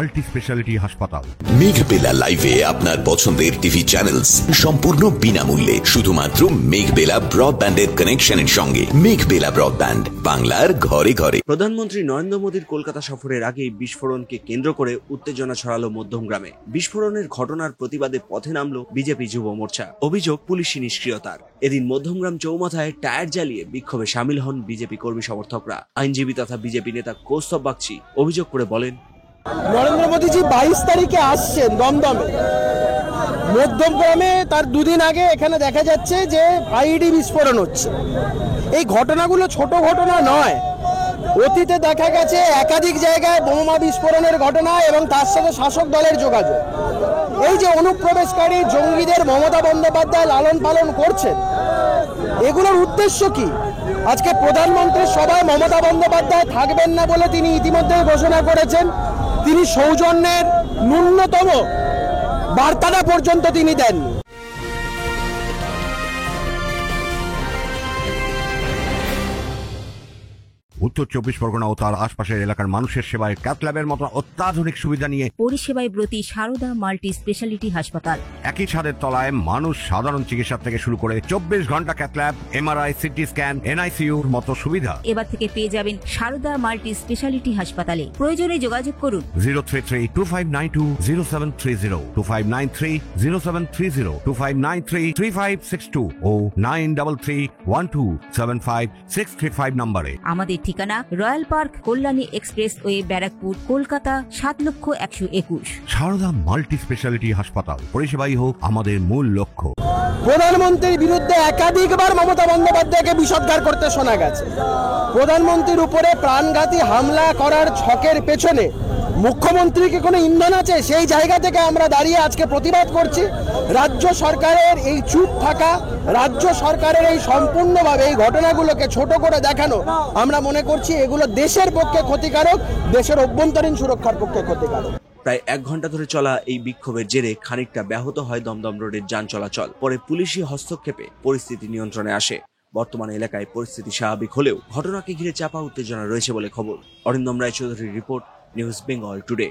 Multi speciality হাসপাতাল। মেঘবেলা লাইভে আপনার পছন্দের টিভি চ্যানেলস সম্পূর্ণ বিনামূল্যে, শুধুমাত্র মেঘবেলা ব্রডব্যান্ডের কানেকশনের সঙ্গে। মেঘবেলা ব্রডব্যান্ড, বাংলার ঘরে ঘরে। প্রধানমন্ত্রী নরেন্দ্র মোদীর কলকাতা সফরের আগেই বিস্ফোরণকে কেন্দ্র করে উত্তেজনা ছড়ালো মধ্যমগ্রামে। বিস্ফোরণের ঘটনার প্রতিবাদে পথে নামলো বিজেপি যুব মোর্চা। অভিযোগ পুলিশি নিষ্ক্রিয়তার। এদিন মধ্যমগ্রাম চৌমাথায় টায়ার জ্বালিয়ে বিক্ষোভে সামিল হন বিজেপি কর্মী সমর্থকরা। আইনজীবী তথা বিজেপি নেতা কৌস্তব বাগচি অভিযোগ করে বলেন, নরেন্দ্র মোদীজি 22 তারিখে আসছেন দমদমে। মধ্যমগ্রামে তার দুদিন আগে এখানে দেখা যাচ্ছে যে আইইডি বিস্ফোরণ হচ্ছে। এই ঘটনাগুলো ছোট ঘটনা নয়। অতীতে দেখা গেছে একাধিক জায়গায় বোমা বিস্ফোরণের ঘটনা এবং তার সাথে শাসক দলের যোগাযোগ। এই যে অনুপ্রবেশকারী জঙ্গিদের মমতা বন্দ্যোপাধ্যায় লালন পালন করছেন, এগুলোর উদ্দেশ্য কি? আজকে প্রধানমন্ত্রীর সভায় মমতা বন্দ্যোপাধ্যায় থাকবেন না বলে তিনি ইতিমধ্যেই ঘোষণা করেছেন। তিনি সৌজন্যের ন্যূনতম বার্তাটা পর্যন্ত তিনি দেননি। উত্তর 24 পরগনা ও তার আশপাশের এলাকার মানুষের সেবায় ক্যাথ ল্যাবের মতো অত্যাধুনিক সুবিধা নিয়ে পরিষেবায় ব্রতী সারদা মাল্টি স্পেশালিটি হাসপাতাল। একই ছাদের তলায় মানুষ সাধারণ চিকিৎসা থেকে শুরু করে 24 ঘন্টা cath lab, MRI, CT scan, এনআইসিইউর মতো সুবিধা এবার থেকে পেয়ে যাবেন সারদা মাল্টি স্পেশালিটি হাসপাতালে। প্রয়োজনে যোগাযোগ করুন 033-2592-0730, 2593-0730, 2593-3562 ও 9331275635 নম্বরে। আমাদের ঠিকানা royal park, Kalyani express way, Barrackpore, Kolkata 7,121। Sarada multi speciality হাসপাতাল, পরিষেবাই হোক আমাদের মূল লক্ষ্য। প্রধানমন্ত্রীর বিরুদ্ধে একাধিকবার মমতা বন্দ্যোপাধ্যায়কে বিষোদ্গার করতে শোনা গেছে। প্রধানমন্ত্রীর উপরে প্রাণঘাতী হামলা করার ছকের পেছনে মুখ্যমন্ত্রীকে কোনো ইন্ধন আছে? সেই জায়গা থেকে আমরা দাঁড়িয়ে আজকে প্রতিবাদ করছি। রাজ্য সরকারের এই চুপ থাকা, রাজ্য সরকারের এই সম্পূর্ণভাবে এই ঘটনাগুলোকে ছোট করে দেখানো, আমরা মনে করছি এগুলো দেশের পক্ষে ক্ষতিকারক, দেশের অভ্যন্তরীণ সুরক্ষার পক্ষে ক্ষতিকারক। প্রায় 1 ঘন্টা ধরে চলা এই বিক্ষোভের জেরে খানিকটা ব্যাহত হয় দমদম রোডের যান চলাচল। পরে পুলিশি হস্তক্ষেপে পরিস্থিতি নিয়ন্ত্রণে আসে। বর্তমানে এলাকায় পরিস্থিতি স্বাভাবিক হলেও ঘটনাকে ঘিরে চাপা উত্তেজনা রয়েছে বলে খবর। অরিন্দম রায়চৌধুরীর রিপোর্ট, নিউজ বেঙ্গল টুডে।